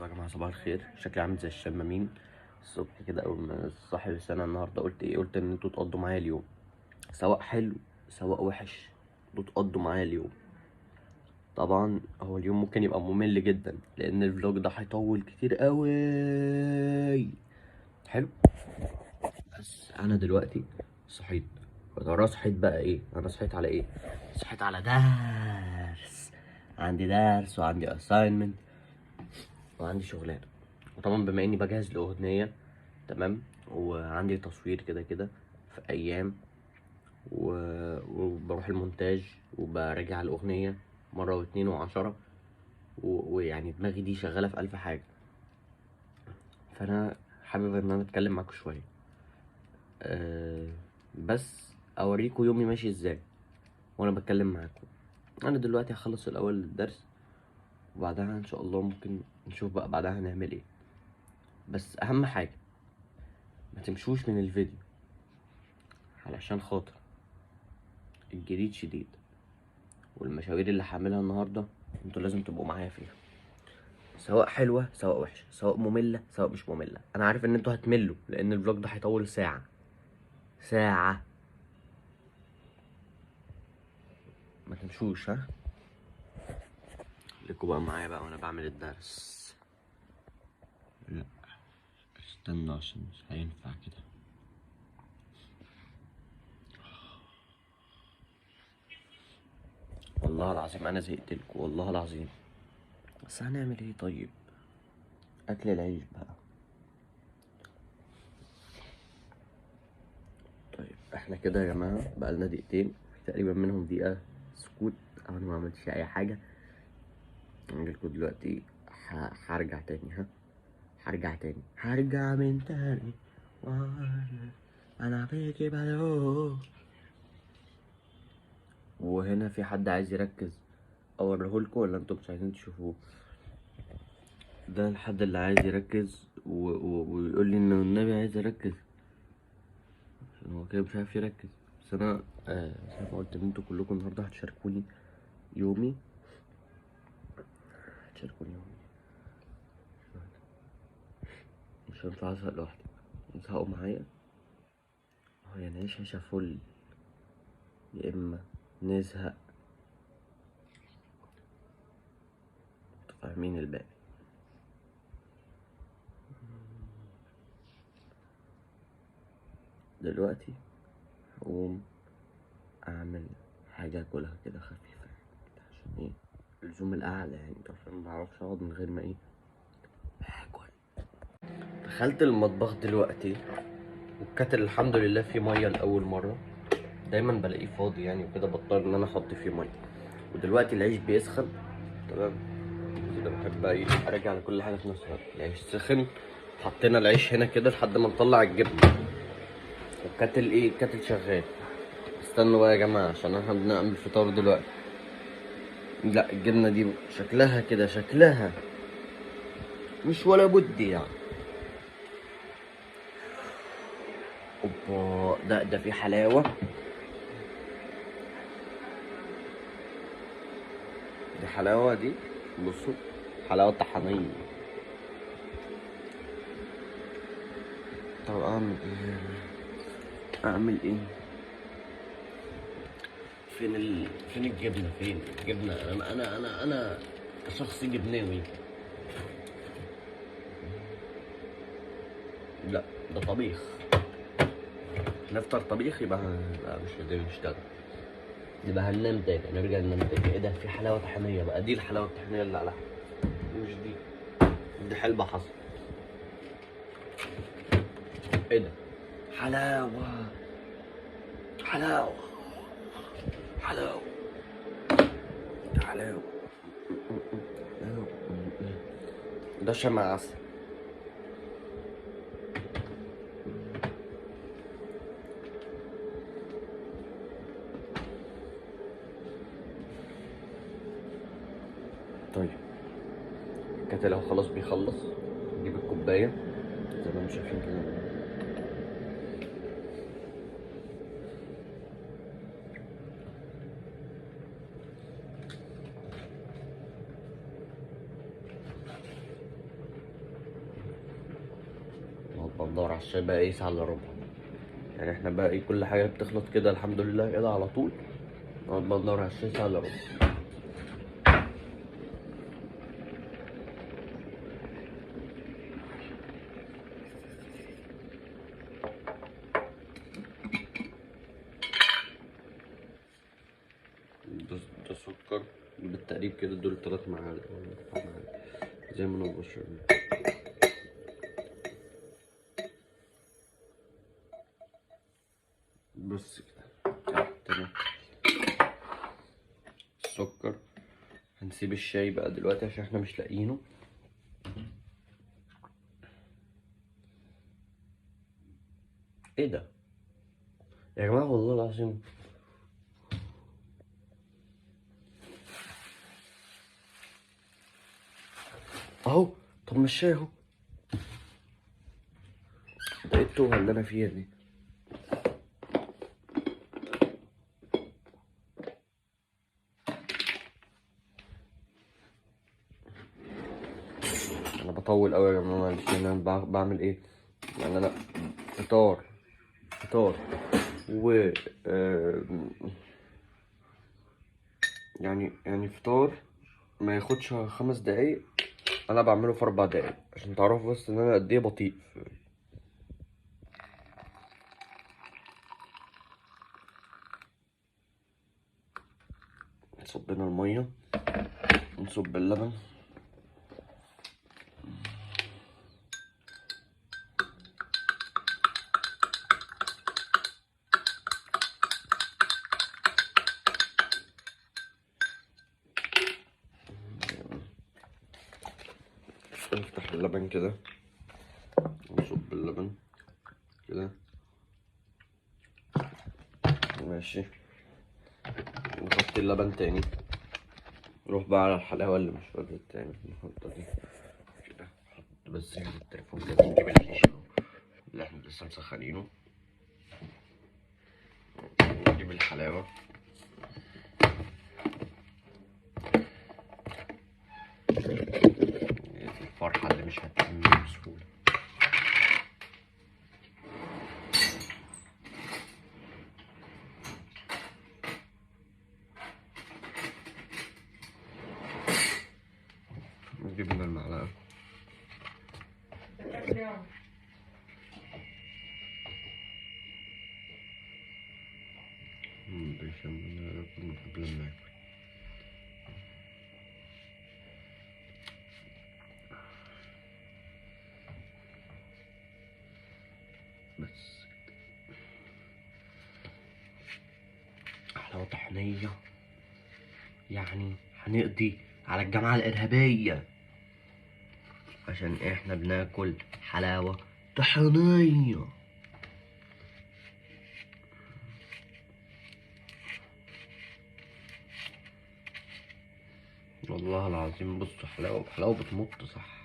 يا جماعة صباح الخير. شكلي عامل زي الشمامين الصبح كده. أول ما صاحي السنة النهاردة قلت إيه؟ قلت إن انتوا تقضوا معايا اليوم، سواء حلو سواء وحش، انتوا تقضوا معايا اليوم. طبعا هو اليوم ممكن يبقى ممل جدا لأن الفلوج ده هيطول كتير أوي. حلو، بس أنا دلوقتي صحيت. أنا صحيت بقى إيه؟ أنا صحيت على إيه؟ صحيت على درس. عندي درس وعندي assignment وعندي شغلانة. وطبعا بما اني بجهز لاغنية، تمام، وعندي تصوير كده كده في ايام وبروح المونتاج وبراجع الاغنية مرة واتنين وعشرة ويعني دماغي دي شغالة في الف حاجة. فانا حابب ان انا اتكلم معاكم شوية، بس اوريكم يومي ماشي ازاي وانا بتكلم معاكم. انا دلوقتي هخلص الاول الدرس وبعدها ان شاء الله ممكن نشوف بقى بعدها هنعمل ايه. بس اهم حاجة ما تمشوش من الفيديو علشان خاطر الجديد شديد، والمشاوير اللي هعملها النهارده انتوا لازم تبقوا معايا فيها، سواء حلوه سواء وحشه، سواء ممله سواء مش ممله. انا عارف ان انتوا هتملوا لان الفلوج ده هيطول ساعه. ما تمشوش، ها؟ خليكوا بقى معايا بقى وانا بعمل الدرس. لا استنى عشان مش هينفع كده. والله العظيم انا زهقتلكوا، والله العظيم، بس هنعمل ايه طيب؟ اكل العيش بقى. طيب احنا كده يا جماعه بقالنا دقيقتين تقريبا، منهم دقيقه سكوت او انا ما عملتش اي حاجه. هنجيلكوا دلوقتي. هرجع تاني، هرجع من تاني انا بيجي بدو. وهنا في حد عايز يركز اوريهولكوا ولا انتوا مش عايزين تشوفوه؟ ده الحد اللي عايز يركز ويقول لي انه النبي عايز يركز، عشان هو كده مش عارف يركز. بس انا زي ما قلت ان انتوا كلكم النهارده هتشاركوني يومي، مش هينفع ازهق لوحدي. ازهقوا معايا، هو يا نعيش عيشة فل يا اما نزهق. انتوا فاهمين الباقي. دلوقتي هقوم اعمل حاجة اكلها كده خفيفة، عشان ايه؟ لزوم القعدة يعني، انت عشان معرفش اقعد من غير ما ايه اكل. دخلت المطبخ دلوقتي والكاتل الحمد لله فيه مية لأول مرة. دايما بلاقيه فاضي يعني وكده، بضطر ان انا احط فيه مية. ودلوقتي العيش بيسخن، تمام. كده بحب ايه ارجع لكل حاجة في نفس الوقت. العيش سخن، حطينا العيش هنا كده لحد ما نطلع الجبنة، والكاتل ايه الكاتل شغال. استنوا بقى يا جماعة عشان احنا بنعمل فطار دلوقتي. لا الجبنة دي شكلها كده، شكلها مش ولا بد يعني. اوبا، ده في حلاوة. دي حلاوة دي، بصوا، حلاوة طحنية. طب اعمل ايه؟ اعمل ايه؟ فين الجبنة؟ فين الجبنة؟ انا شخص جبناوي. لا ده طبيخ، نفطر طبيخ يبقى مش قادرين نشتغل، يبقى هننام تاني، نرجع ننام تاني. ايه ده؟ في حلاوة طحينية بقى، دي الحلاوة الطحينية اللي على مش دي حلبة حصل. ايه ده؟ حلاوة حلاوة حلاوة حلاوة. ده شمع عسل. طيب الكاتل اهو خلاص بيخلص. نجيب الكوباية زي ما انتم شايفين كده. بدور على الشاي بقى ايه ساعة الا ربع. يعني احنا بقى ايه كل حاجة بتخلص كده الحمد لله كده على طول. نقعد بقى ندور على الشاي ساعة الا ربع. ده سكر بالتقريب كده، دول 3 معالق ولا 4 معالق زي ما انا بشرب. بس كده تمام. السكر هنسيب الشاي بقى دلوقتي عشان احنا مش لاقيينه. ايه ده يا جماعة والله العظيم؟ اهو. طب ما الشاي اهو. ده ايه التوهة اللي انا فيها دي؟ انا بطول قوي يا جماعة، معلش. انا بعمل ايه يعني؟ انا فطار و يعني فطار ما ياخدش 5 دقايق، انا بعمله في 4 دقايق عشان تعرفوا بس ان انا قد ايه بطيء. نصب لنا الميه، نصب اللبن. نفتح اللبن كده، نصب اللبن كده ماشي. نغطي اللبن تاني، نروح بقى على الحلاوة اللي مش فاضية تاني نحطها دي كده. نحط بس هنا التليفون كده، نجيب العيش اللي احنا لسه مسخنينه، نجيب الحلاوة. الفرحة اللي مش هتتم بسهولة. جبنا المعلقة، بيشمنا قبل ما ناكل. بس حلاوة طحينية، يعني هنقضي على الجامعة الإرهابية عشان احنا بناكل حلاوة طحينية. والله العظيم بصوا، حلاوة بتمط صح.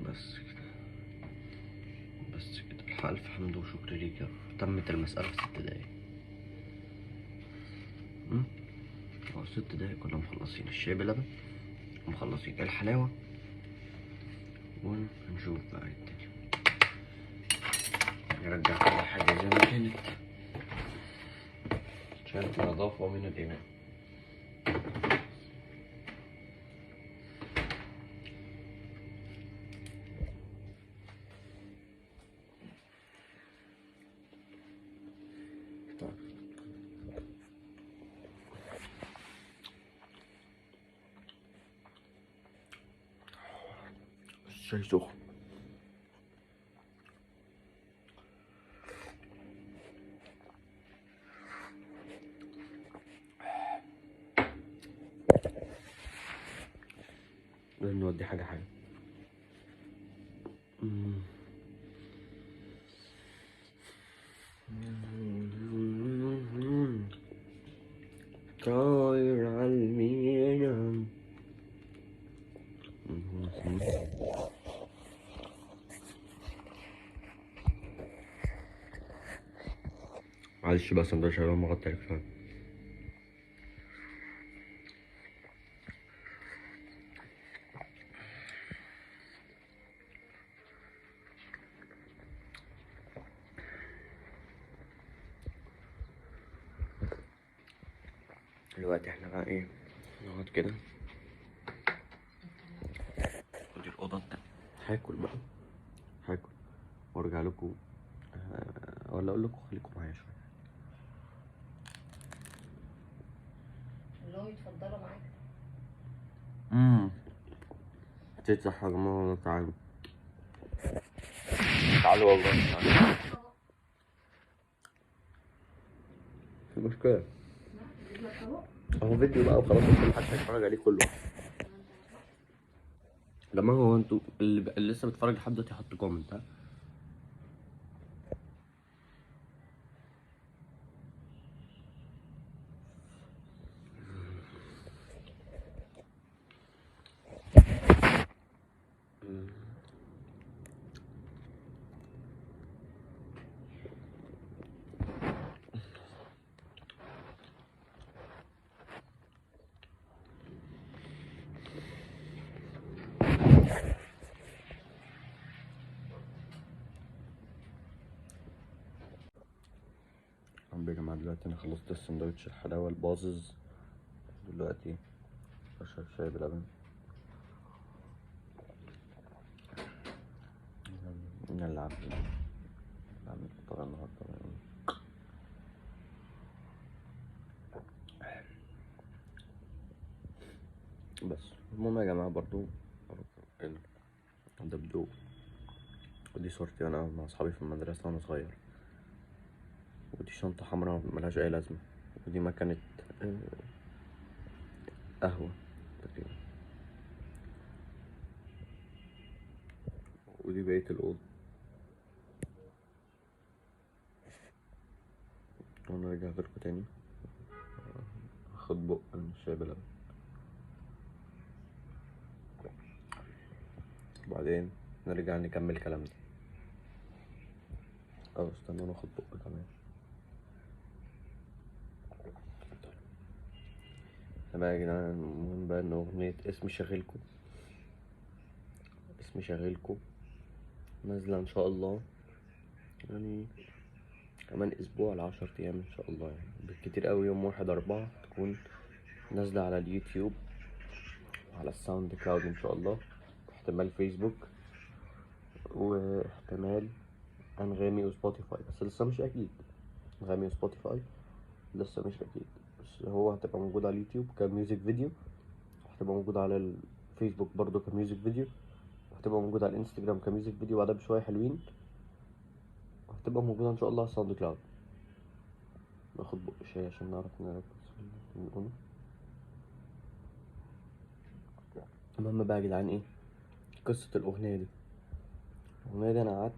بس كده بس كده. ألف حمد وشكر ليك يا رب. تمت المسألة في 6 دقايق. هو 6 دقايق كنا مخلصين الشاي بلبن ومخلصين الحلاوة، ونشوف بقى الدنيا. نرجع كل حاجة زي ما كانت عشان النظافة من الإيمان. الشاي سخن. لازم نودي حاجة. طاير عالمينا. معلش بقى سندوتش هيبقى مغطي عليك شوية. دلوقتي احنا بقى ايه، نقعد كده. ودي الأوضة بتاعتي. هاكل بقى، هاكل وارجع لكم، ولا اقول لكم خليكم معايا شويه. اللي هو يتفضلوا معاك. تفتح يا جماعه، تعالوا تعالوا والله تعالوا. في مشكله اهو فيديو بقى وخلاص، عشان محدش هيتفرج عليه كله. يا جماعه هو انتوا اللي لسه بيتفرج لحد دلوقتي حط كومنت، ها. يا جماعه دلوقتي انا خلصت السندوتش الحلاوه البازز. دلوقتي بشرب شاي بلبن. نلعب نعمل فطار النهارده. بس المهم يا جماعه برضو ده بدو. ودي صورتي انا مع اصحابي في المدرسه وانا صغير. ودي شنطه حمراء ملهاش اي لازمه. ودي مكنه قهوه تقريبا. ودي بقيه الاوضه. وانا رجعت لكم تاني هاخد بق من الشاي بلبن، وبعدين نرجع نكمل كلامنا. استنى ناخد بق كمان. بقى يا جدعان، المهم بقى ان اغنية اسمي شاغلكو نازلة ان شاء الله، يعني كمان اسبوع ل10 ايام ان شاء الله. يعني بالكتير اوي يوم 1/4 تكون نازلة على اليوتيوب وعلى الساوند كلاود ان شاء الله، احتمال فيسبوك، واحتمال انغامي وسبوتيفاي، بس لسه مش اكيد. انغامي وسبوتيفاي لسه مش اكيد، بس هو هتبقى موجود على اليوتيوب كميوزك فيديو، هتبقى موجود على الفيسبوك برضو كميوزك فيديو، وهتبقى موجود على الانستجرام كميوزك فيديو بعدها بشويه حلوين، وهتبقى موجوده ان شاء الله على الساوند كلاود. ناخد بق شاي عشان نعرف نركز في اللي بنقوله. المهم بقى يا جدعان، ايه قصه الاغنيه دي؟ الاغنيه دي انا قعدت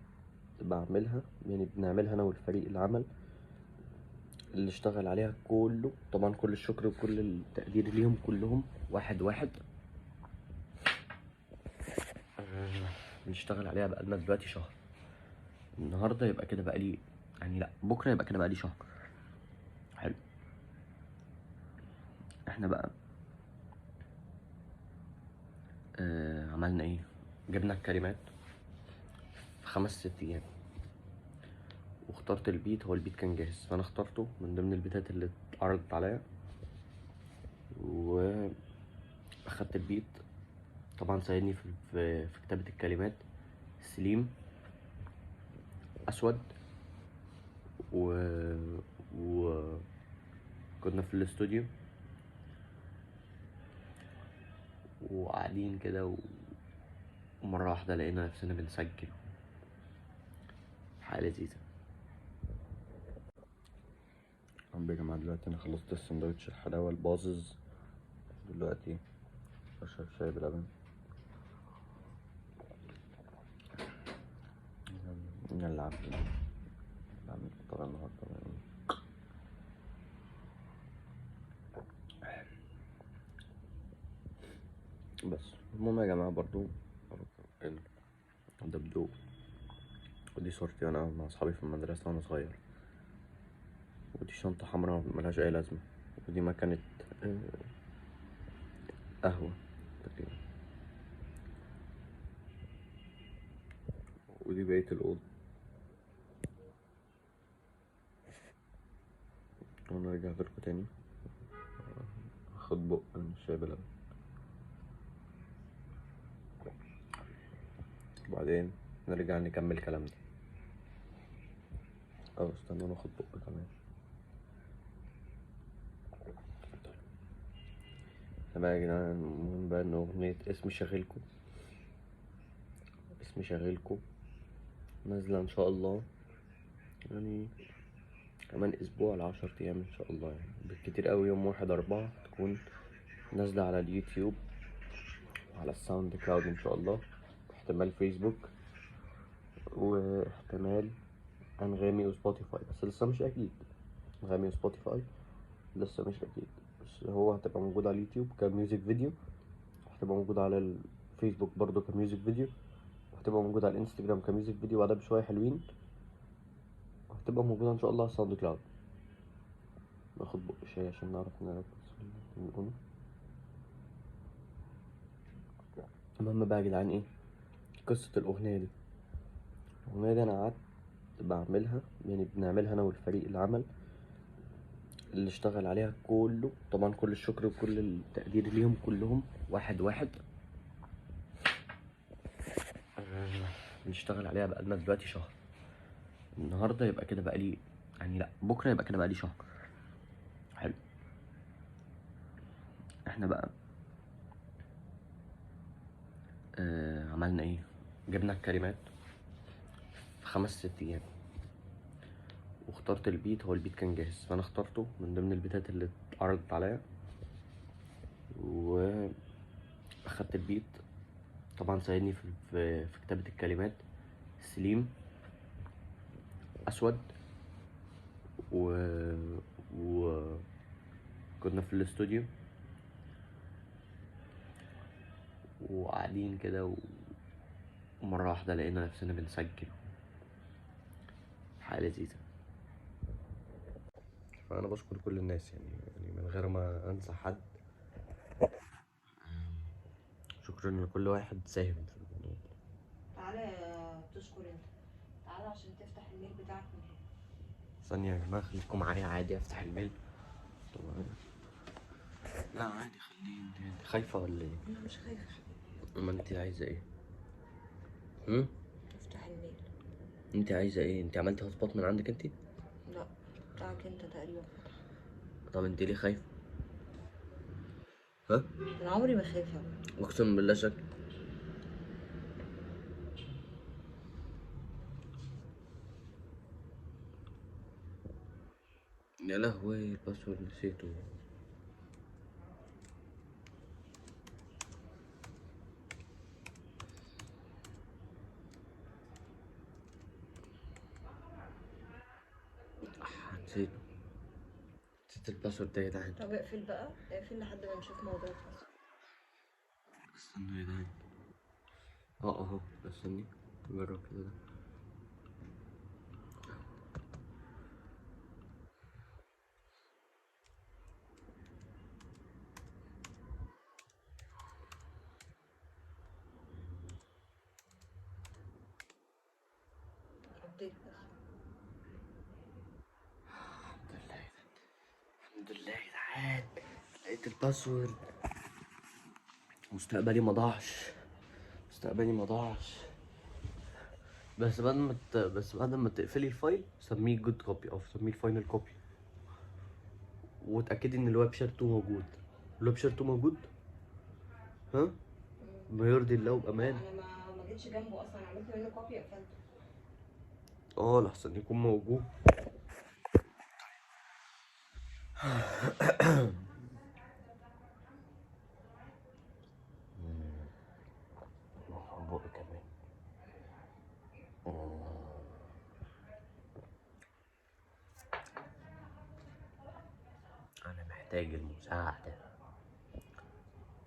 بعملها، يعني بنعملها انا والفريق العمل اللي اشتغل عليها كله. طبعا كل الشكر وكل التقدير ليهم كلهم، واحد واحد. بنشتغل عليها بقالنا دلوقتي شهر. النهارده يبقى كده بقالي، يعني لا بكره يبقى كده بقالي شهر. حلو. احنا بقى عملنا ايه؟ جبنا الكلمات في 5 6 ايام، واخترت البيت. هو البيت كان جاهز فانا اخترته من ضمن البيتات اللي اتعرضت عليا، واخدت البيت. طبعا ساعدني في كتابة الكلمات سليم اسود، و و كنا في الاستوديو وقاعدين كده، ومرة واحدة لقينا نفسنا بنسجل. حاجة لذيذة. يا جماعة دلوقتي أنا خلصت السندوتش الحلاوة البازز. دلوقتي بشرب شاي بلبن. نلعب نعمل فطار النهاردة. بس المهم يا جماعة برضو ده بدو. ودي صورتي أنا مع أصحابي في المدرسة وأنا صغير. ودي شنطة حمراء ملهاش أي لازمة. ودي مكنة قهوة تقريبا. ودي بقية الأوضة. وانا رجعت لكم تاني خد بق من الشاي بلبن. وبعدين نرجع نكمل كلامنا. استنى ناخد بق كمان. بقى يا جدعان المهم بقى ان اغنية اسمي شاغلكو نازلة ان شاء الله، يعني كمان اسبوع ل10 ايام ان شاء الله، يعني بالكتير اوي يوم 1/4 تكون نازلة على اليوتيوب وعلى الساوند كلاود ان شاء الله، احتمال فيسبوك واحتمال انغامي وسبوتيفاي، بس لسه مش اكيد. انغامي وسبوتيفاي لسه مش اكيد، بس هو هتبقى موجود على اليوتيوب كميوزك فيديو، هتبقى موجود على الفيسبوك برضو كميوزك فيديو، وهتبقى موجود على الانستجرام كميوزك فيديو بعدها بشويه حلوين، وهتبقى موجوده ان شاء الله على الساوند كلاود. ناخد بق شاي عشان نعرف نركز في اللي بنقوله. المهم بقى يا جدعان ايه قصه الاغنيه دي؟ الاغنيه دي انا قعدت بعملها، يعني بنعملها انا والفريق العمل اللي اشتغل عليها كله، طبعا كل الشكر وكل التقدير ليهم كلهم واحد واحد. بنشتغل عليها بقالنا دلوقتي شهر، النهارده يبقى كده بقالي، يعني لا بكره يبقى كده بقالي شهر. حلو. احنا بقى عملنا ايه؟ جبنا الكلمات في 5-6 ايام، واخترت البيت. هو البيت كان جاهز فانا اخترته من ضمن البيتات اللي اتعرضت عليا، واخدت البيت. طبعا ساعدني في كتابة الكلمات سليم اسود، و كنا في الاستوديو وقاعدين كده، ومرة واحدة لقينا نفسنا بنسجل، حاجة لذيذة. فأنا بشكر كل الناس، يعني من غير ما أنسى حد، شكرا لكل واحد ساهم في الموضوع. تعالى تشكر انت، تعالى عشان تفتح الميل بتاعك من هنا. ثانية يا جماعة خليكم معايا عادي، أفتح الميل طبعا. لا عادي خليني. انت خايفة ولا ايه؟ انا مش خايفة. أما انت عايزة ايه؟ افتح الميل. انت عايزة ايه؟ انت عملتي هوت سبوت من عندك انت؟ لا، بتاعك انت تقريبا فتح. طب انت ليه خايفة؟ ها؟ انا عمري ما خايفة. اقسم بالله شكل. يا لهوي الباسورد نسيته. نسيت الباسورد ده يا جدعان. طب اقفل بقى، اقفل لحد ما نشوف موضوع الفصل. استنى يا جدعان. اهو استني نجرب كده. ابديت بس. الحمد لله يا جدعان لقيت الباسورد. مستقبلي ما ضاعش. بس بعد ما تقفلي الفايل سميه جود كوبي او سميه الفاينل كوبي، وتأكدي ان الويب شير 2 موجود. الويب شير 2 موجود؟ ها؟ ما يرضي الله وبأمان. انا ما جيتش جنبه اصلا، عملت منه كوبي قفلته. لحسن يكون موجود. بقى كمان. انا محتاج المساعدة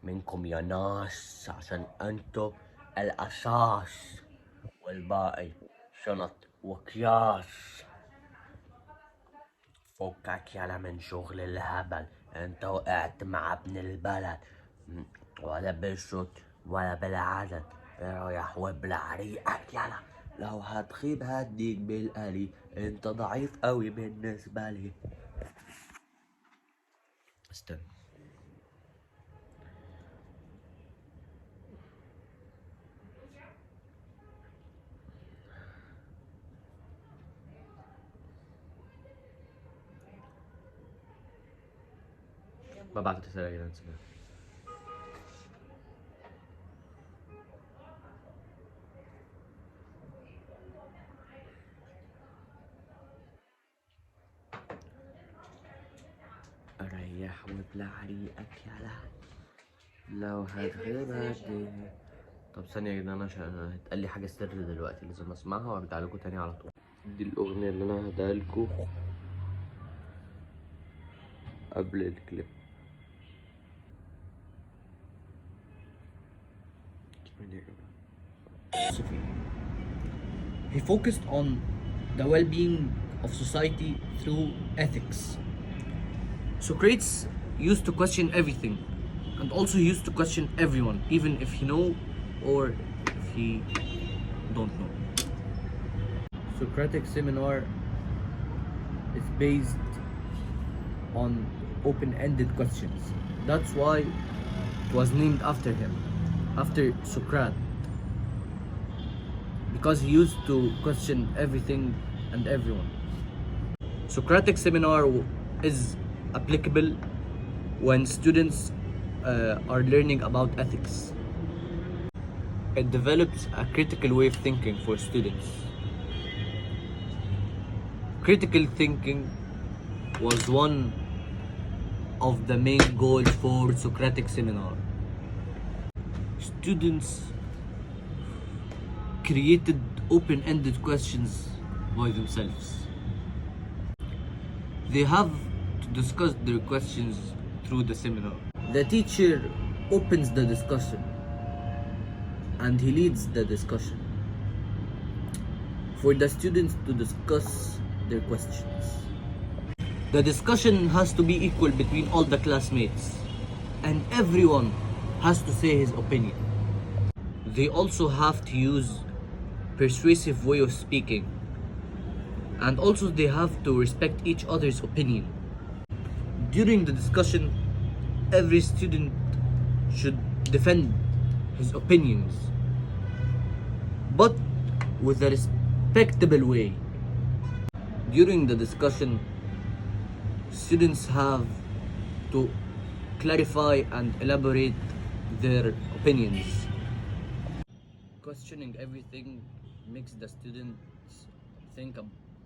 منكم يا ناس، عشان انتو الاساس والباقي شنط واكياس. فكك يلا من شغل الهبل، انت وقعت مع ابن البلد، ولا بالصوت ولا بالعدد، رايح وابلع ريقك يلا. لو هتخيب هديك بالقلي، انت ضعيف قوي بالنسبة لي. استنى ببعت رسالة يا جدعان سلام. اريح وابلع ريقك يلا لو هتغيبك. طب ثانية يا جدعان عشان هتقال لي حاجة سر دلوقتي لازم اسمعها وارجع لكم تاني على طول. دي الأغنية اللي أنا هديها لكم قبل الكليب. He focused on the well-being of society through ethics. Socrates used to question everything and also used to question everyone, even if he know or if he don't know. Socratic seminar is based on open-ended questions. That's why it was named after him, after Socrates, because he used to question everything and everyone. Socratic seminar is applicable when students are learning about ethics. It develops a critical way of thinking for students. Critical thinking was one of the main goals for Socratic seminar. Students created open-ended questions by themselves. They have to discuss their questions through the seminar. The teacher opens the discussion and he leads the discussion for the students to discuss their questions. The discussion has to be equal between all the classmates and everyone has to say his opinion. They also have to use persuasive way of speaking, and also they have to respect each other's opinion. During the discussion, every student should defend his opinions, but with a respectable way. During the discussion, students have to clarify and elaborate their opinions. Questioning everything makes the students think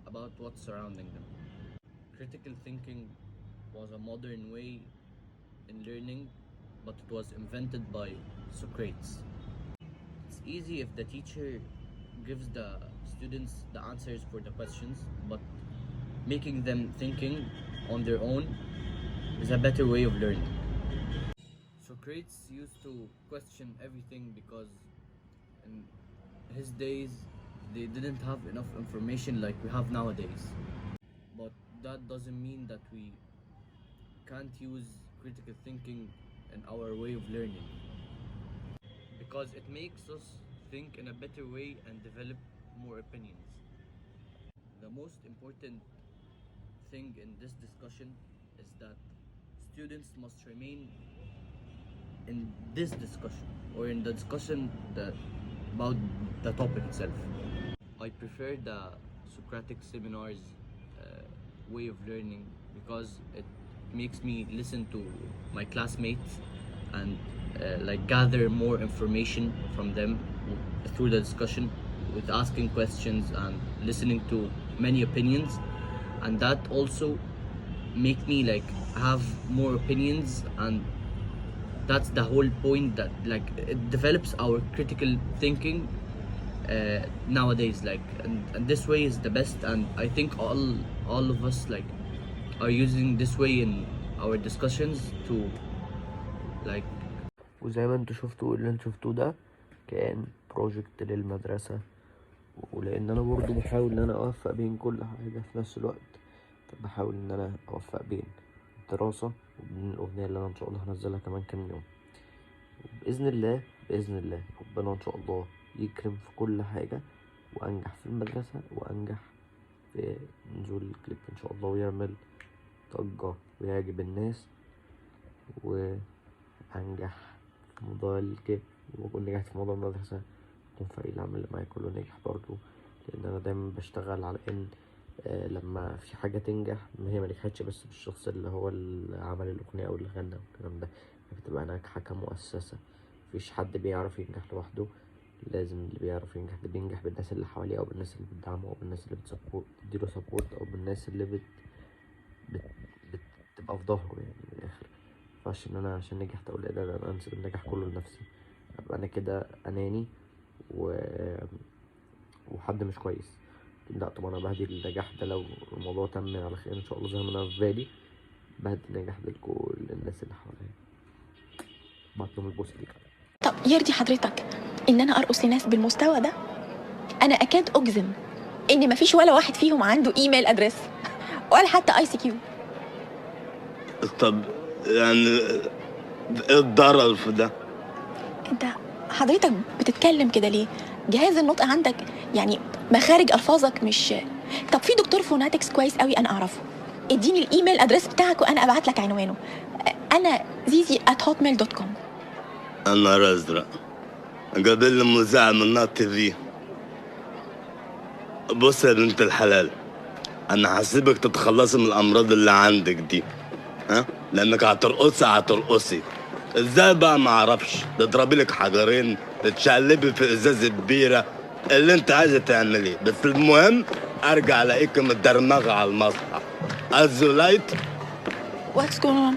about what's surrounding them. Critical thinking was a modern way in learning, but it was invented by Socrates. It's easy if the teacher gives the students the answers for the questions, but making them thinking on their own is a better way of learning. Socrates used to question everything because in his days they didn't have enough information like we have nowadays. But that doesn't mean that we can't use critical thinking in our way of learning, because it makes us think in a better way and develop more opinions. The most important thing in this discussion is that students must remain in this discussion or in the discussion about the topic itself. I prefer the Socratic seminars way of learning because it makes me listen to my classmates and like gather more information from them through the discussion with asking questions and listening to many opinions, and that also make me like have more opinions, and that's the whole point, that like it develops our critical thinking nowadays, like and this way is the best, and I think all of us like are using this way in our discussions to like. وزي ما انتوا شفتوا اللي انتوا شفتوه ده كان بروجكت للمدرسة، ولان انا برضو بحاول ان انا اوفق بين كل حاجة في نفس الوقت، بحاول ان انا اوفق بين الدراسة وبين الاغنية اللي انا ان شاء الله هنزلها كمان كام يوم. بإذن الله بإذن الله ربنا ان شاء الله يكرم في كل حاجة، وانجح في المدرسة وانجح في نزول الكليب ان شاء الله، ويعمل ضجة ويعجب الناس، وانجح في موضوع الكليب، واكون نجحت في موضوع المدرسة، يكون فريق العمل اللي معايا كله ناجح برضو، لان انا دايما بشتغل على ان لما في حاجة تنجح هي ما نجحتش بس بالشخص اللي هو اللي عمل الأغنية أو اللي غنى والكلام ده، بتبقى ناجحة كمؤسسة. مفيش حد بيعرف ينجح لوحده، لازم اللي بيعرف ينجح ده بينجح بالناس اللي حواليه، أو بالناس اللي بتدعمه، أو بالناس اللي بتديله سبورت، أو بالناس اللي بت... بتبقى في ظهره يعني من الآخر. مينفعش إن أنا عشان نجحت أقول إيه ده أنا أنسب النجاح كله لنفسي، أبقى أنا كده أناني وحد مش كويس. لا طبعا انا بهدي النجاح ده لو الموضوع تم على خير ان شاء الله زي ما انا في بالي، بهدي النجاح ده لكل الناس اللي حواليا، بعت لهم البوسه دي. طب يرضي حضرتك ان انا ارقص لناس بالمستوى ده؟ انا اكاد اجزم ان مفيش ولا واحد فيهم عنده ايميل ادريس ولا حتى ICQ. طب يعني ايه الضرر في ده؟ انت حضرتك بتتكلم كده ليه؟ جهاز النطق عندك يعني مخارج الفاظك مش. طب في دكتور فوناتكس كويس قوي انا اعرفه، اديني الايميل ادريس بتاعك وانا ابعت لك عنوانه. انا zizi@hotmail.com. انا ازرق قابل لي مذيع من نات TV. بص يا بنت الحلال، انا هسيبك تتخلصي من الامراض اللي عندك دي، ها؟ لانك هترقصي ازاي بقى ما اعرفش، تضربي لك حجرين، تتشقلبي في ازازه بيره، اللي انت عايزه تعمليه، بس المهم ارجع الاقيك متدرمغه على المسرح. As you light. What's going on?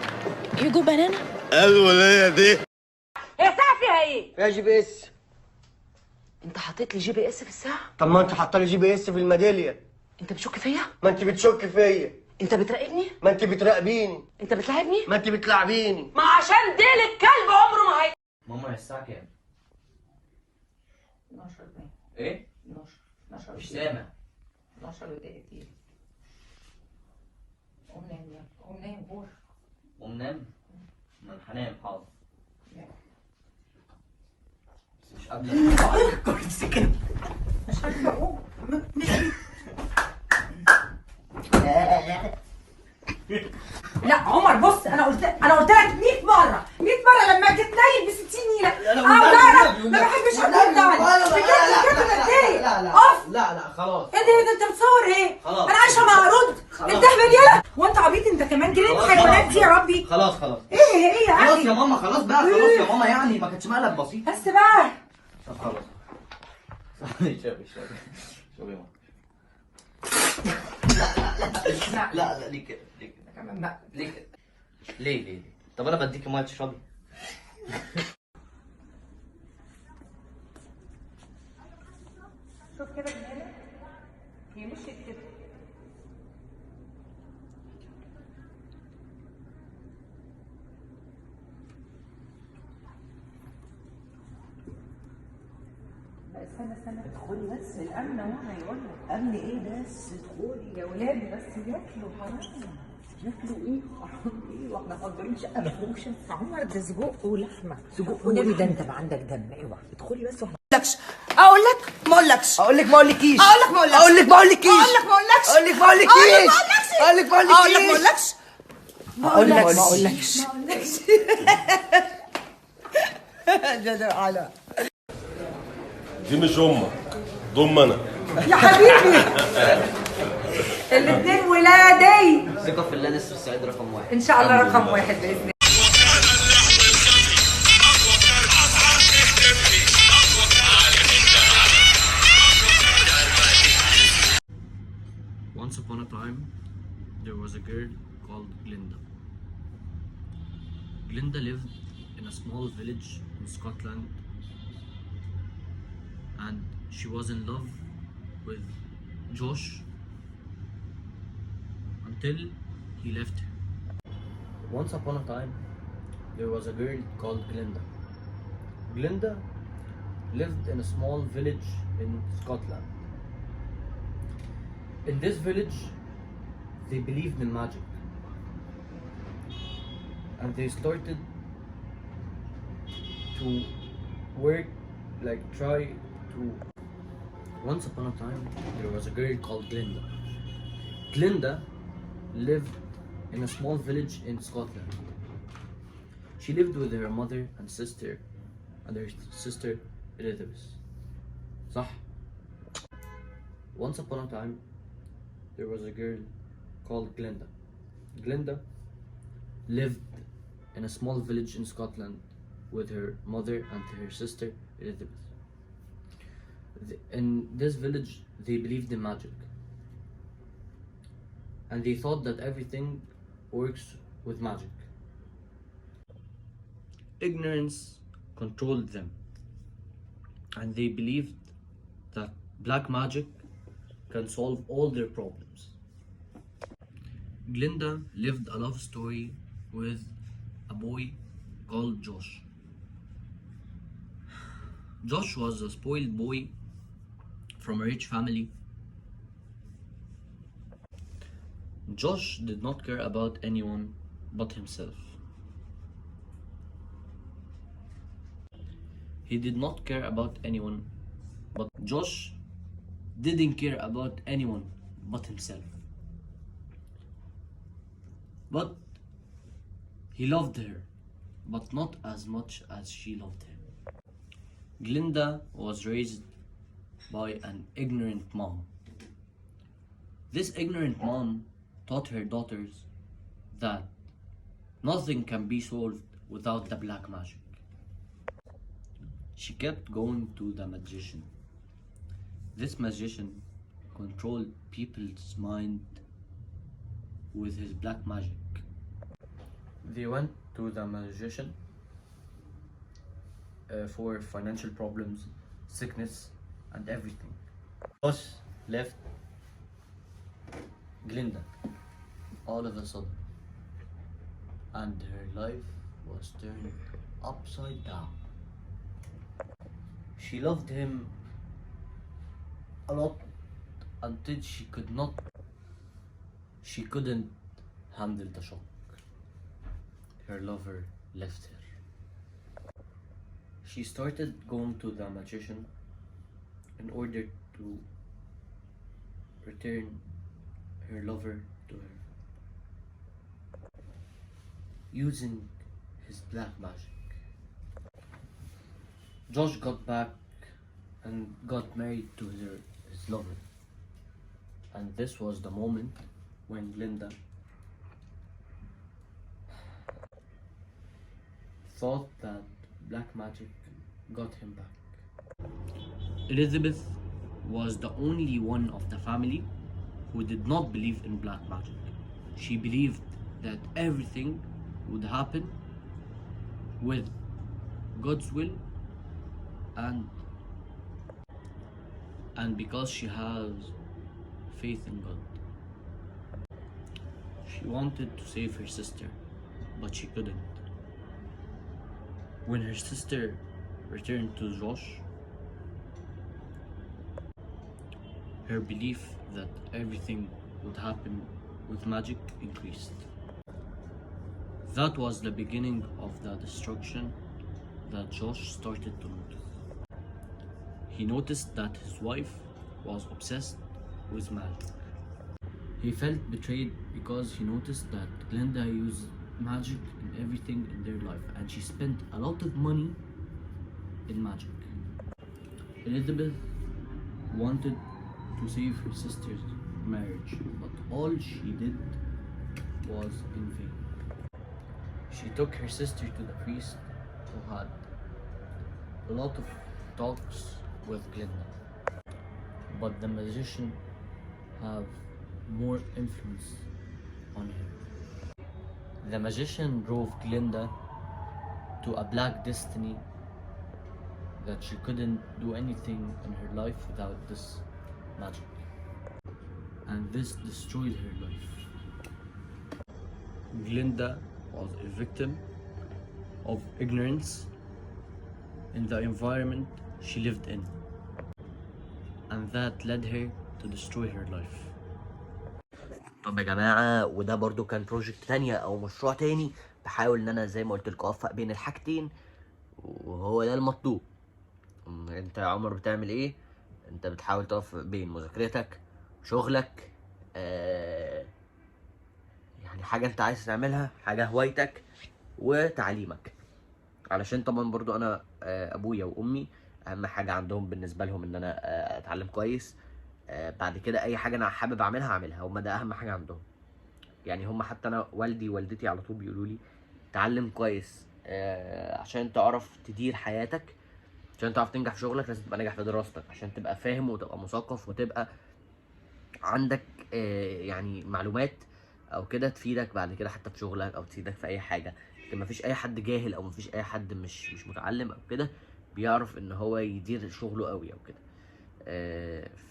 You go banana? الولية دي هي الساعة فيها ايه؟ فيها GPS. انت حطيت لي GPS في الساعة؟ طب ما انت حاطه لي GPS في الميداليه. انت بتشك فيا؟ ما انت بتشك فيا. انت بتراقبني؟ ما انت بتراقبيني. انت بتلاعبني؟ ما انت بتلاعبيني. ما عشان ديل الكلب عمره ما هي. ماما الساعة كام؟ 12 باين. ايه؟ 12 مش سامع. 12 ودقيقتين. قوم نام يلا، قوم نام قول. قوم نام؟ ما انا هنام حاضر. بس مش قبل الكرسي كده. مش عارفة اقوم. لا عمر بص، انا قلت لك 100 مرة لما تتنيل ب 60 نيلة. ما بحبش حد يتنيل. لا خلاص. ايه ده انت بتصور ايه؟ خلاص. انا عايشه مع رد. انت اهبل يلا. وانت عبيط انت كمان جنينه حيوانات دي يا ربي. خلاص ايه يا خلاص اخي؟ يا ماما، خلاص بقى، خلاص يا ماما، يعني ما كانتش مقلب بسيط. بس بقى طب خلاص. شوفي يا ماما. لا ليه كده كمان بقى ليه كده ليه طب انا بديكي ميه تشربي. شوف كده من هنا هي مشيت كده. استنى ادخلي بس، الامن اهو هيقول لك. امن ايه بس؟ ادخلي يا ولاد بس ياكلوا حرام. ياكلوا ايه؟ حرام ايه؟ واحنا مقدرين شقه مفروشه. عمر ده سجق ولحمه. سجق ولحمه ده انت بقى عندك دم. اوعى ادخلي بس واحنا اقول لك ما اقولكش. اقول لك ما اقولكيش. اقول لك ما اقولكش. اقول لك ما اقولكيش. اقول لك ما اقولكش. اقول لك ما اقولكيش. اقول لك ما اقولكيش. اقول لك ما اقولكش. ما اقولكش. ده على دي مش امك، ضم انا. يا حبيبي الاثنين ولادي ثقة في الله، نسر السعيد رقم 1 ان شاء الله، رقم 1 باذن الله. Once upon a time, there was a girl called Glinda. Glinda lived in a small village in Scotland, and she was in love with Josh until he left her. Once upon a time, there was a girl called Glinda. Glinda lived in a small village in Scotland. In this village, they believed in magic, and they started to work, like try to. Once upon a time, there was a girl called Glinda. Glinda lived in a small village in Scotland. She lived with her mother and sister, and her sister Elizabeth. صح. Once upon a time, there was a girl called Glinda. Glinda lived in a small village in Scotland with her mother and her sister Elizabeth. In this village, they believed in magic, and they thought that everything works with magic. Ignorance controlled them, and they believed that black magic can solve all their problems. Glinda lived a love story with a boy called Josh. Josh was a spoiled boy from a rich family. Josh did not care about anyone but himself. He did not care about anyone, but Josh didn't care about anyone but himself. But he loved her, but not as much as she loved him. Glinda was raised by an ignorant mom. This ignorant mom taught her daughters that nothing can be solved without the black magic. She kept going to the magician. This magician controlled people's mind with his black magic. They went to the magician for financial problems, sickness, and everything. Josh left Glinda all of a sudden, and her life was turned upside down. She loved him a lot until she couldn't handle the shock. Her lover left her. She started going to the magician in order to return her lover to her, using his black magic. Josh got back and got married to his lover, and this was the moment when Glinda thought that black magic got him back. Elizabeth was the only one of the family who did not believe in black magic. She believed that everything would happen with God's will, and because she has faith in God. She wanted to save her sister, but she couldn't. When her sister returned to Josh, her belief that everything would happen with magic increased. That was the beginning of the destruction that Josh started to notice. He noticed that his wife was obsessed with magic. He felt betrayed because he noticed that Glinda used magic in everything in their life, and she spent a lot of money in magic. Elizabeth wanted to save her sister's marriage, but all she did was in vain. She took her sister to the priest, who had a lot of talks with Glinda, but the magician have more influence on him. The magician drove Glinda to a black destiny that she couldn't do anything in her life without this magic, and this destroyed her life. Glinda was a victim of ignorance in the environment she lived in, and that led her to destroy her life. طب يا جماعة، وده برضو كان بروجكت تانية او مشروع تاني، بحاول ان انا زي ما قلت لكم اوفق بين الحاجتين، وهو ده المطلوب. انت يا عمر بتعمل ايه؟ انت بتحاول توفق بين مذاكرتك، شغلك، يعني حاجة انت عايز تعملها، حاجة هوايتك، وتعليمك. علشان طبعا برضو انا ابويا وامي اهم حاجة عندهم بالنسبة لهم ان انا اتعلم كويس، بعد كده اي حاجه انا حابب اعملها هما ده اهم حاجه عندهم. يعني هما حتى انا والدي ووالدتي على طول بيقولوا لي اتعلم كويس عشان تعرف تدير حياتك، عشان تعرف تنجح في شغلك لازم تبقى ناجح في دراستك، عشان تبقى فاهم وتبقى مثقف وتبقى عندك يعني معلومات او كده تفيدك بعد كده حتى في شغلك او تفيدك في اي حاجه. لكن مفيش اي حد جاهل او مفيش اي حد مش متعلم او كده بيعرف ان هو يدير شغله قوي او كده.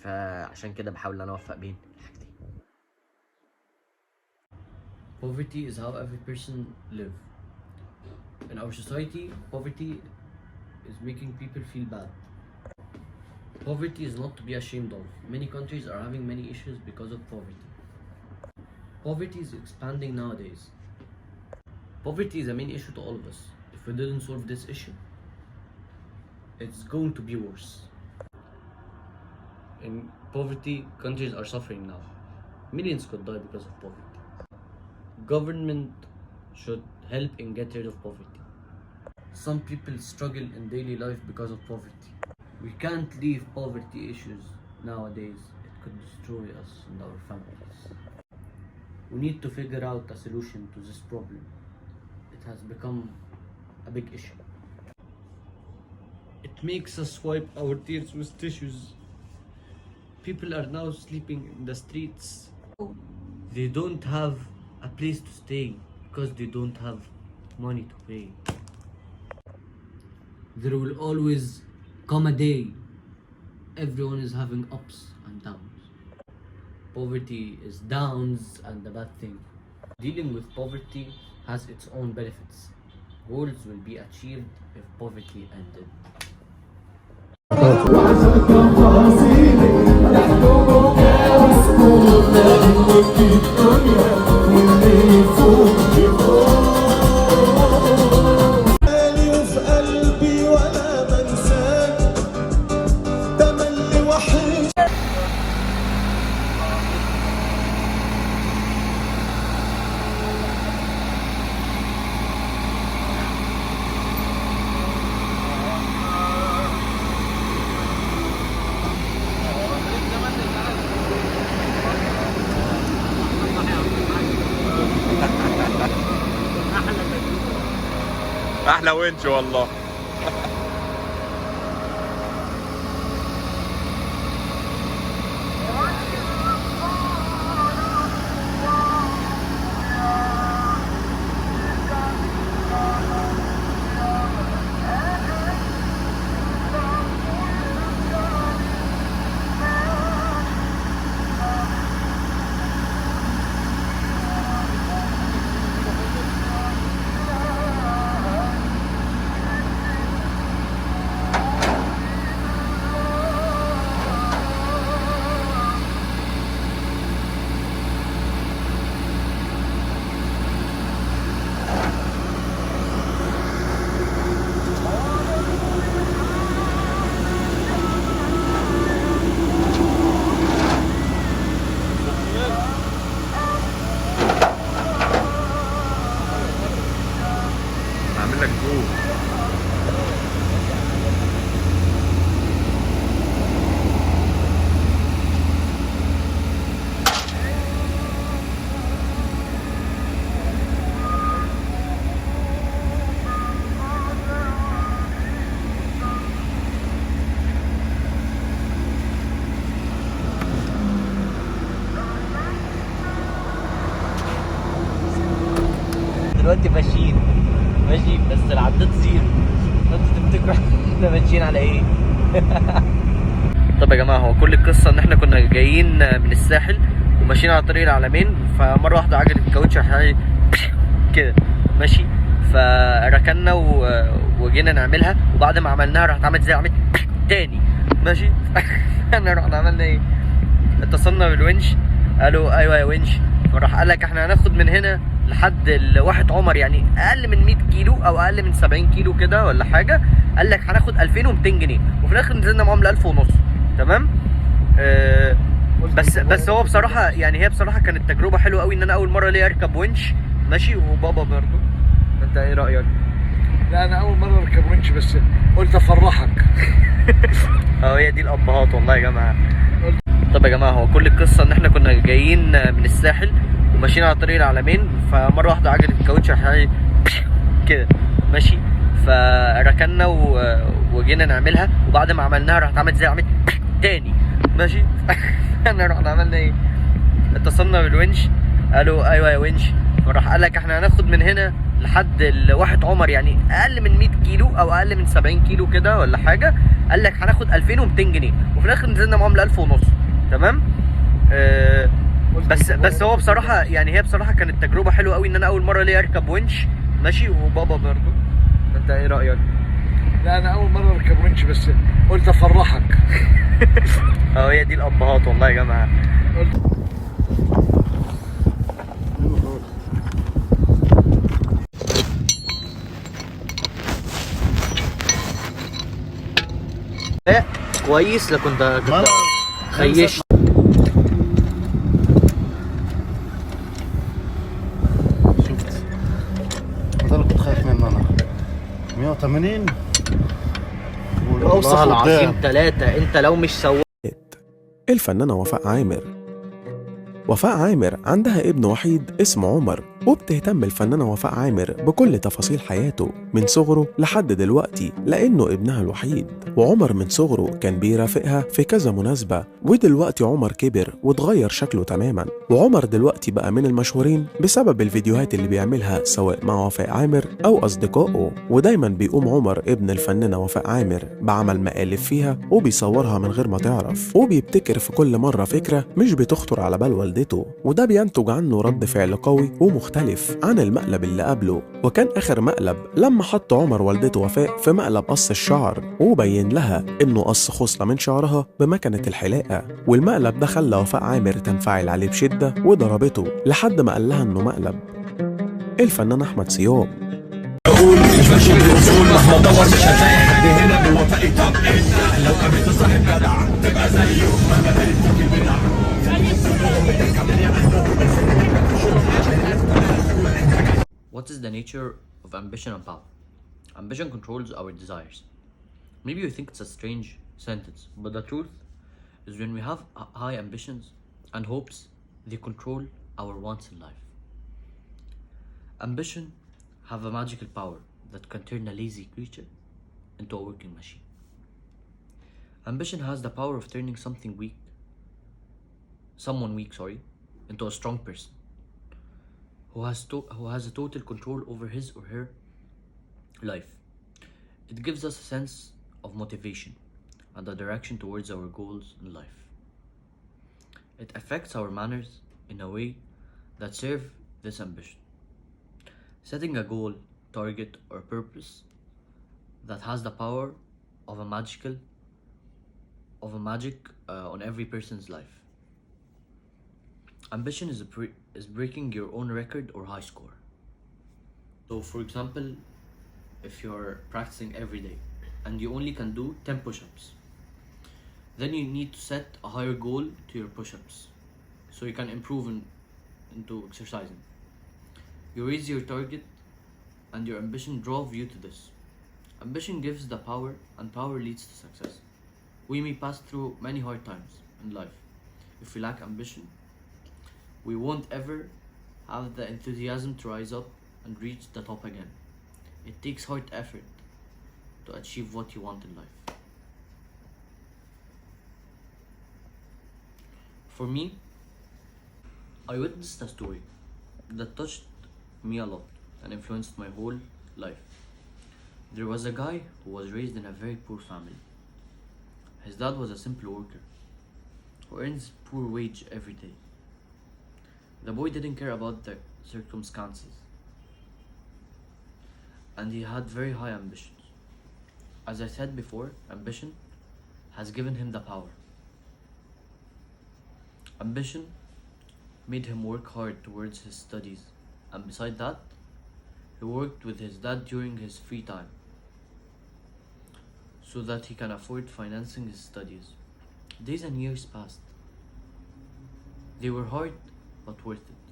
فعشان كده بحاول ان انا اوفق بين الحاجتين. Poverty is how every person live. In our society, poverty is making people feel bad. Poverty is not to be ashamed of. Many countries are having many issues because of poverty. Poverty is expanding nowadays. Poverty is a main issue to all of us. If we didn't solve this issue, it's going to be worse. In poverty, countries are suffering now. Millions could die because of poverty. Government should help in get rid of poverty. Some people struggle in daily life because of poverty. We can't leave poverty issues nowadays. It could destroy us and our families. We need to figure out a solution to this problem. It has become a big issue. It makes us wipe our tears with tissues. People are now sleeping in the streets. They don't have a place to stay because they don't have money to pay. There will always come a day everyone is having ups and downs. Poverty is downs and a bad thing. Dealing with poverty has its own benefits. Goals will be achieved if poverty ended. احلى ونش والله. دلوقتي ماشيين ماشي بس العداد زيرو. انتوا تفتكروا احنا ماشيين على ايه؟ طب يا جماعه هو كل القصه ان احنا كنا جايين من الساحل وماشيين على طريق العلمين، فمره واحده عجله الكاوتش راح كده ماشي، فركنا وجينا نعملها، وبعد ما عملناها راحت عملت زي عملت تاني ماشي. احنا رحنا عملنا ايه؟ اتصلنا بالونش، قالوا ايوه يا ونش، فراح قال لك احنا هناخد من هنا لحد الواحد عمر، يعني اقل من 100 كيلو او اقل من 70 كيلو كده ولا حاجه، قال لك هناخد 2200 جنيه، وفي الاخر نزلنا معاهم ل 1000 ونص. تمام. بس هو بصراحه يعني هي بصراحه كانت تجربه حلوه قوي ان انا اول مره ليا اركب ونش ماشي، وبابا برضو. انت ايه رايك؟ لا انا اول مره اركب ونش بس قلت افرحك. هي دي الابهات والله يا جماعه. طب يا جماعه، هو كل القصه ان احنا كنا جايين من الساحل وماشيين على طريق العلمين، فمره واحده عجله الكاوتش راح كده ماشي، فركنا وجينا نعملها، وبعد ما عملناها راحت عملت زي عملت تاني ماشي. احنا رحنا عملنا ايه؟ اتصلنا بالونش، قالوا ايوه يا ونش، فراح قال لك احنا هناخد من هنا لحد الواحد عمر، يعني اقل من 100 كيلو او اقل من 70 كيلو كده ولا حاجه، قال لك هناخد 2200 جنيه، وفي الاخر نزلنا معاهم ل 1000 ونص. تمام. بس هو بصراحه يعني هي بصراحه كانت تجربه حلوه قوي، ان انا اول مره ليا اركب ونش ماشي، وبابا برضه. انت ايه رايك؟ لا انا اول مره اركب ونش، بس قلت افرحك. هي دي الابهات والله يا جماعه. لا كويس، لا كنت خيشت. شفت هذا اللي كنت خايف منه انا. 180 والله العظيم 3. انت لو مش سواق. الفنانة وفاء عامر. وفاء عامر عندها ابن وحيد اسمه عمر، وبتهتم الفنانة وفاء عامر بكل تفاصيل حياته من صغره لحد دلوقتي لأنه ابنها الوحيد. وعمر من صغره كان بيرافقها في كذا مناسبة، ودلوقتي عمر كبر واتغير شكله تماما، وعمر دلوقتي بقى من المشهورين بسبب الفيديوهات اللي بيعملها سواء مع وفاء عامر أو أصدقائه. ودايما بيقوم عمر ابن الفنانة وفاء عامر بعمل مقالب فيها وبيصورها من غير ما تعرف، وبيبتكر في كل مرة فكرة مش بتخطر على بال والدته، وده بينتج عنه رد فعل قوي ومختلف عن المقلب اللي قبله. وكان آخر مقلب لما حط عمر والدته وفاء في مقلب قص الشعر، وبين لها إنه قص خصلة من شعرها بمكنة الحلاقة، والمقلب ده خلى وفاء عامر تنفعل عليه بشدة وضربته لحد ما قال لها إنه مقلب. الفنان أحمد صيام. بقول مش ماشي بالاصول، مهما دور مش هتلاقي حد هنا بوفائي. طب انت لو قابلت صاحب جدع تبقى زيه مهما كانت فيك البدع. What is the nature of ambition and power? Ambition controls our desires. Maybe you think it's a strange sentence, but the truth is when we have high ambitions and hopes, they control our wants in life. Ambition have a magical power that can turn a lazy creature into a working machine. Ambition has the power of turning someone weak, into a strong person who has a total control over his or her life. It gives us a sense of motivation and a direction towards our goals in life. It affects our manners in a way that serve this ambition. Setting a goal, target, or purpose that has the power of a magic on every person's life. Ambition is breaking your own record or high score. So for example, if you're practicing every day and you only can do 10 push-ups, then you need to set a higher goal to your push-ups so you can improve into exercising. You raise your target and your ambition drove you to this. Ambition gives the power and power leads to success. We may pass through many hard times in life. If we lack ambition, we won't ever have the enthusiasm to rise up and reach the top again. It takes hard effort to achieve what you want in life. For me, I witnessed a story that touched me a lot and influenced my whole life. There was a guy who was raised in a very poor family. His dad was a simple worker who earns poor wage every day. The boy didn't care about the circumstances, and he had very high ambitions. As I said before, ambition has given him the power. Ambition made him work hard towards his studies, and beside that, he worked with his dad during his free time so that he can afford financing his studies. Days and years passed. They were hard but worth it.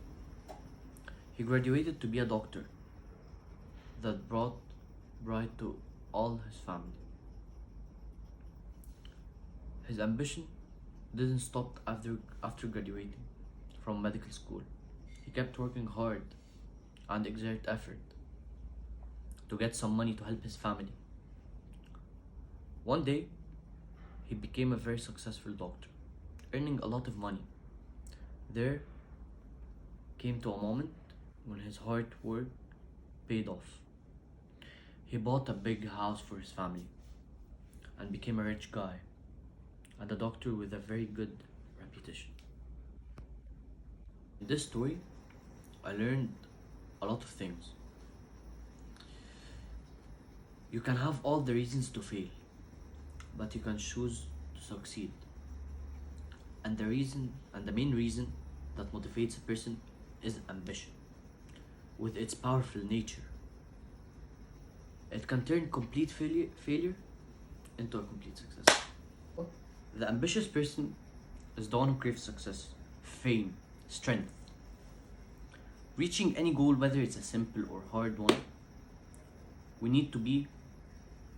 He graduated to be a doctor that brought pride to all his family. His ambition didn't stop after graduating from medical school. He kept working hard and exert effort to get some money to help his family. One day, he became a very successful doctor, earning a lot of money. There came to a moment when his hard work paid off. He bought a big house for his family and became a rich guy and a doctor with a very good reputation. In this story, I learned a lot of things. You can have all the reasons to fail, but you can choose to succeed. And the main reason that motivates a person is ambition, with its powerful nature. It can turn complete failure into a complete success. The ambitious person is the one who craves success, fame, strength. Reaching any goal, whether it's a simple or hard one, we need to be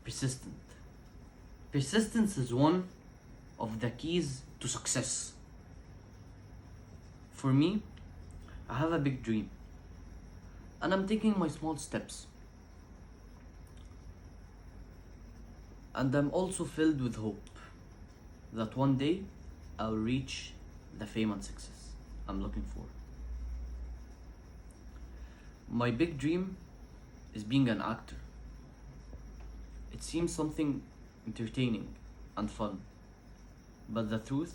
persistent. Persistence is one of the keys to success. For me, I have a big dream, and I'm taking my small steps. And I'm also filled with hope that one day I'll reach the fame and success I'm looking for. My big dream is being an actor. It seems something entertaining and fun, but the truth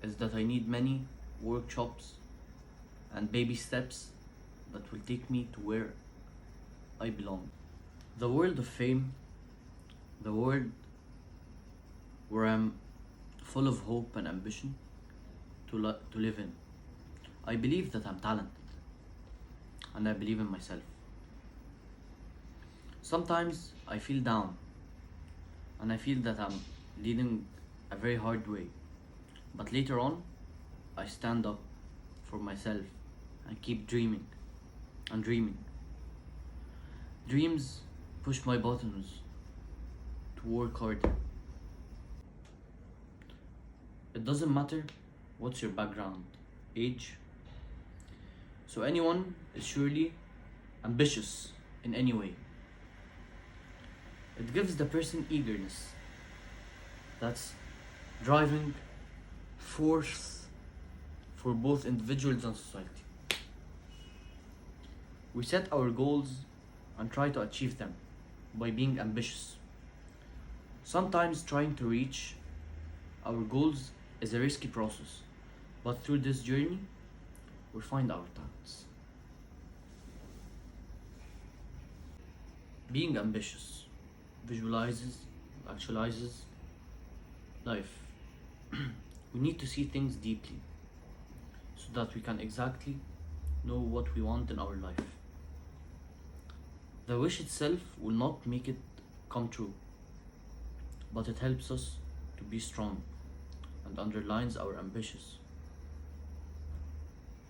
is that I need many workshops and baby steps that will take me to where I belong. The world of fame, the world where I'm full of hope and ambition to live in. I believe that I'm talented, and I believe in myself. Sometimes I feel down, and I feel that I'm leading a very hard way. But later on, I stand up for myself and keep dreaming and dreaming. Dreams push my buttons to work harder. It doesn't matter what's your background, age. So anyone is surely ambitious in any way. It gives the person eagerness. That's driving force for both individuals and society. We set our goals and try to achieve them by being ambitious. Sometimes trying to reach our goals is a risky process, but through this journey, we find our talents. Being ambitious visualizes, actualizes life. We need to see things deeply so that we can exactly know what we want in our life. The wish itself will not make it come true, but it helps us to be strong and underlines our ambitions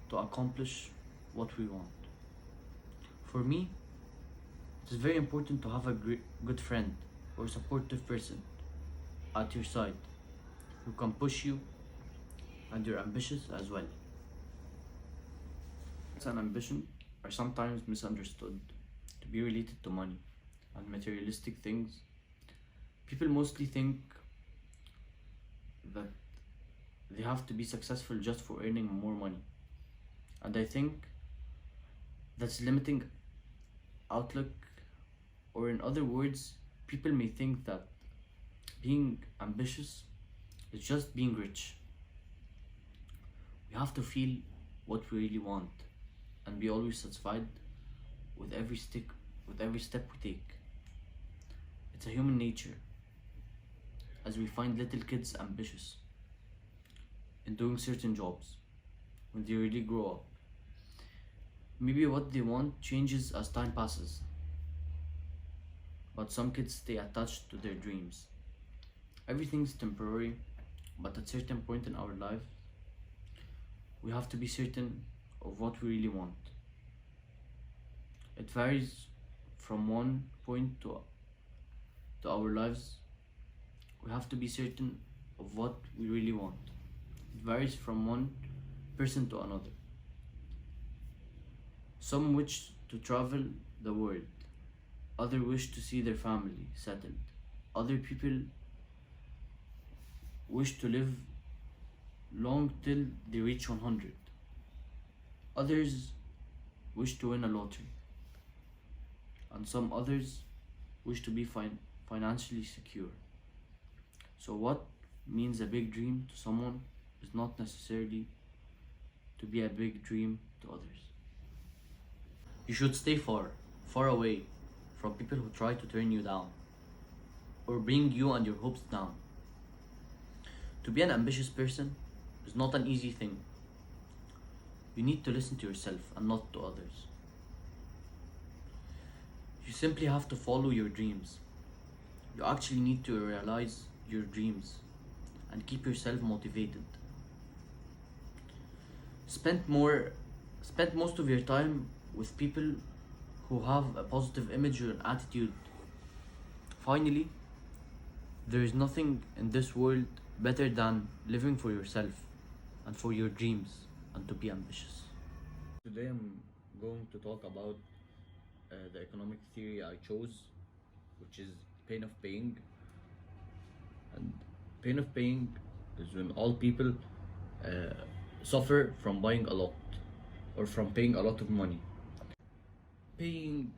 to accomplish what we want. For me, it is very important to have a good friend or supportive person at your side who can push you and your ambitions as well. And ambition are sometimes misunderstood to be related to money and materialistic things. People mostly think that they have to be successful just for earning more money. And I think that's limiting outlook, or in other words, people may think that being ambitious is just being rich. We have to feel what we really want and be always satisfied with every step we take. It's a human nature, as we find little kids ambitious in doing certain jobs when they really grow up. Maybe what they want changes as time passes, but some kids stay attached to their dreams. Everything's temporary, but at a certain point in our life, we have to be certain of what we really want. It varies from one point to our lives. We have to be certain of what we really want. varies from one person to another. Some wish to travel the world, others wish to see their family settled, other people wish to live long till they reach 100, others wish to win a lottery, and some others wish to be financially secure. So what means a big dream to someone is not necessarily to be a big dream to others. You should stay far away from people who try to turn you down or bring you and your hopes down. To be an ambitious person is not an easy thing. You need to listen to yourself and not to others. You simply have to follow your dreams. You actually need to realize your dreams and keep yourself motivated. Spend most of your time with people who have a positive image or attitude. Finally, there is nothing in this world better than living for yourself and for your dreams and to be ambitious. Today I'm going to talk about the economic theory I chose, which is pain of paying. And pain of paying is when all people suffer from buying a lot or from paying a lot of money. Paying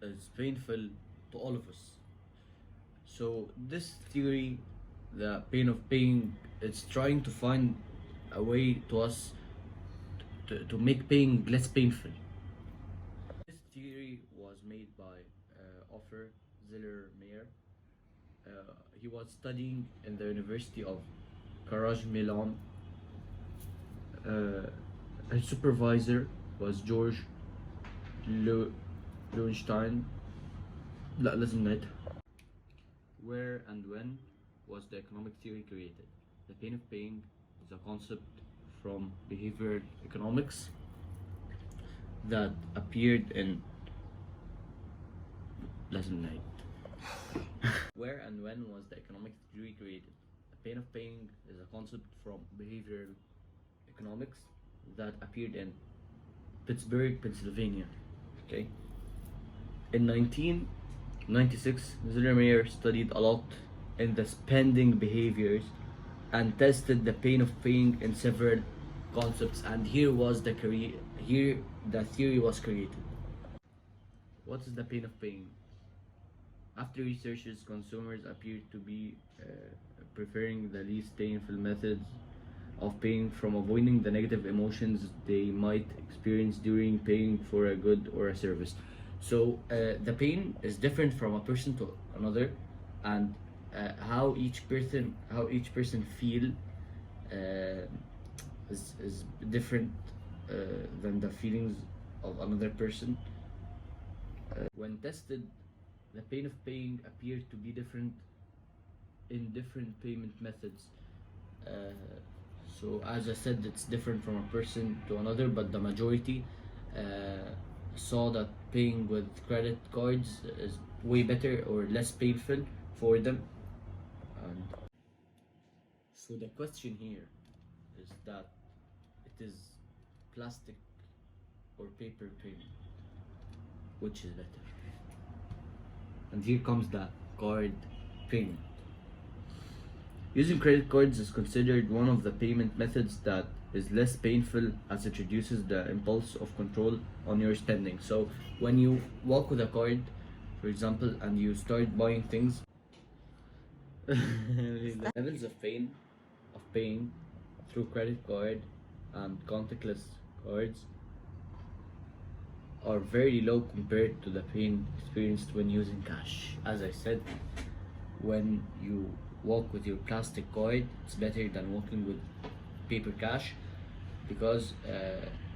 is painful to all of us. So this theory, the pain of paying, it's trying to find a way to us to make paying less painful. This theory was made by Ofer Ziller-Meyer. He was studying in the University of Karaj Milan. His supervisor was George Lowenstein. لا لازم نعيد. Where and when was the economic theory created? The pain of paying is a concept from behavioral economics that appeared in لازم نعيد. Where and when was the economic theory created? The pain of paying is a concept from behavioral economics that appeared in Pittsburgh, Pennsylvania. Okay. In 1996, Ziller-Meyer studied a lot in the spending behaviors and tested the pain of paying in several concepts, and here the theory was created. What is the pain of paying? After researches, consumers appear to be preferring the least painful methods of paying from avoiding the negative emotions they might experience during paying for a good or a service. So the pain is different from a person to another, and how each person feel is different than the feelings of another person. When tested, the pain of paying appeared to be different in different payment methods. So as I said, it's different from a person to another, but the majority saw that paying with credit cards is way better or less painful for them. And so the question here is that it is plastic or paper payment, which is better? And here comes the card payment. Using credit cards is considered one of the payment methods that is less painful, as it reduces the impulse of control on your spending. So when you walk with a card, for example, and you start buying things, the levels of paying through credit card and contactless cards are very low compared to the pain experienced when using cash. As I said, when you walk with your plastic card, it's better than walking with paper cash, because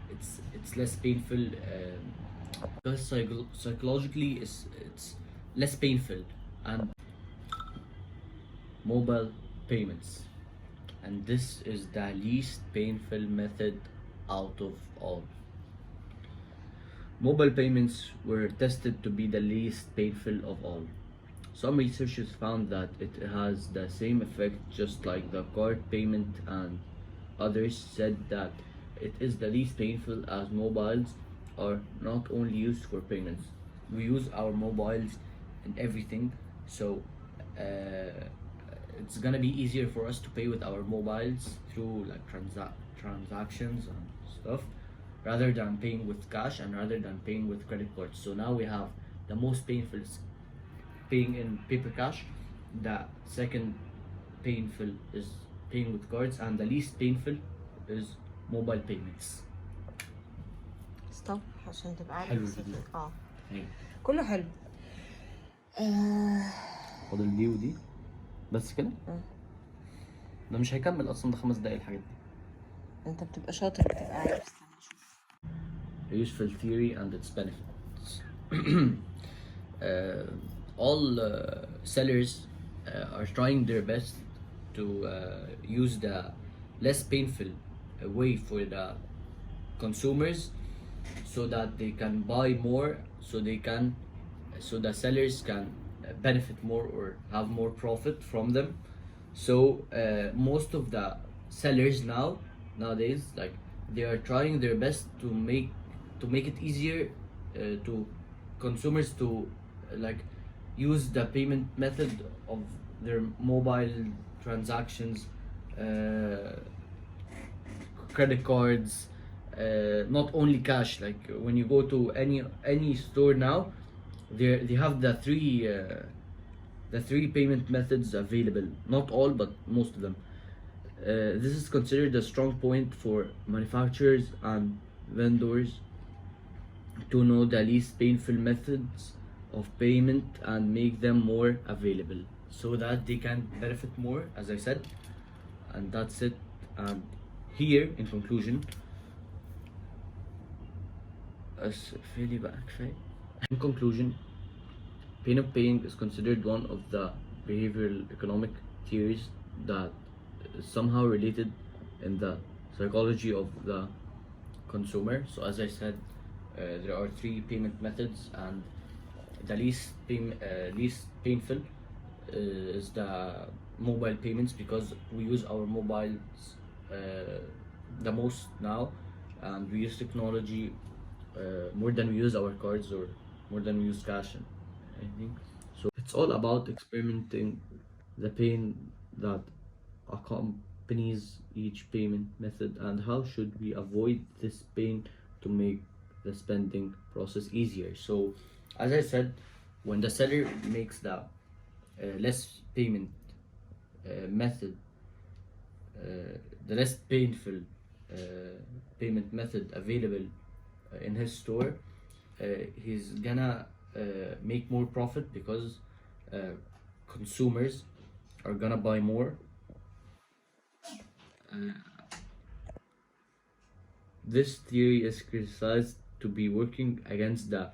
it's less painful, because psychologically it's less painful. And mobile payments, and this is the least painful method out of all. Mobile payments were tested to be the least painful of all. Some researchers found that it has the same effect just like the card payment, and others said that it is the least painful as mobiles are not only used for payments. We use our mobiles in everything, so it's gonna be easier for us to pay with our mobiles through like transactions and stuff, rather than paying with cash and rather than paying with credit cards. So now we have the most painful is paying in paper cash, the second painful is paying with cards, and the least painful is mobile payments. ستوب عشان تبقى عارف حلو الفكرة. الفيديو. كله حلو. فاضل دي ودي بس كده. ده مش هيكمل اصلا، ده 5 دقايق الحاجات دي. انت بتبقى شاطر بتبقى عارف. استنى اشوف. Useful theory and its benefits. All sellers are trying their best to use the less painful way for the consumers, so that they can buy more, so the sellers can benefit more or have more profit from them. So most of the sellers nowadays, like, they are trying their best to make it easier to consumers to like use the payment method of their mobile transactions, credit cards, not only cash. Like when you go to any store now, they have the three payment methods available. Not all, but most of them. This is considered a strong point for manufacturers and vendors to know the least painful methods of payment and make them more available, so that they can benefit more, as I said. And that's it. And here, in conclusion, pain of paying is considered one of the behavioral economic theories that is somehow related in the psychology of the consumer. So as I said, there are 3 payment methods, and the least painful is the mobile payments, because we use our mobiles the most now, and we use technology more than we use our cards or more than we use cash and anything. So it's all about experimenting the pain that accompanies each payment method, and how should we avoid this pain to make the spending process easier. So as I said, when the seller makes the less payment method, the less painful payment method available in his store, he's gonna make more profit, because consumers are gonna buy more. This theory is criticized to be working against the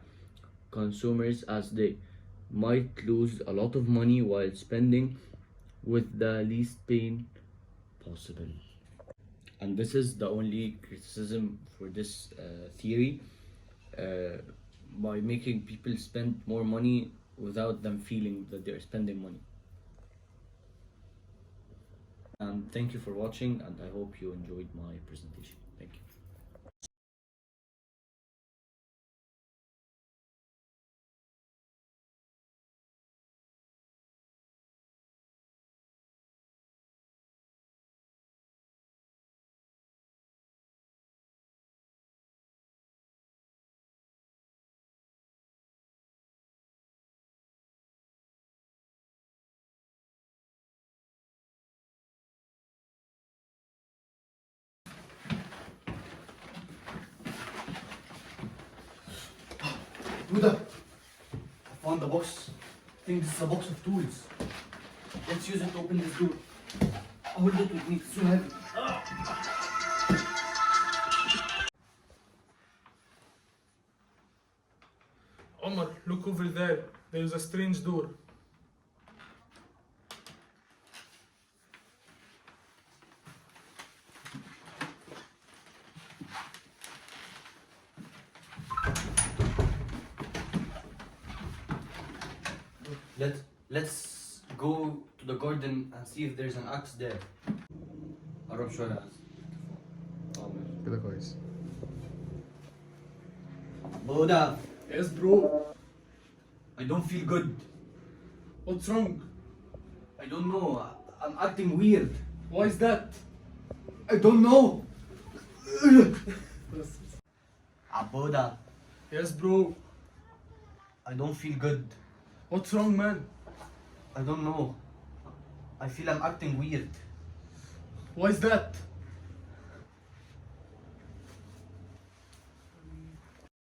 consumers, as they might lose a lot of money while spending with the least pain possible. And this is the only criticism for this theory, by making people spend more money without them feeling that they're spending money. And thank you for watching, and I hope you enjoyed my presentation. Thank you. Buddha, I found the box. I think this is a box of tools. Let's use it to open this door. Hold it with me, it's so heavy. Omar, look over there. There is a strange door. Let's go to the garden and see if there's an axe there. قرب شوية. كده كويس. Boda, Yes, bro. I don't feel good. What's wrong? I don't know. I'm acting weird. Why is that? I don't know. Aboda, Yes, bro. I don't feel good. What's wrong, man? I don't know. I feel I'm acting weird. Why is that?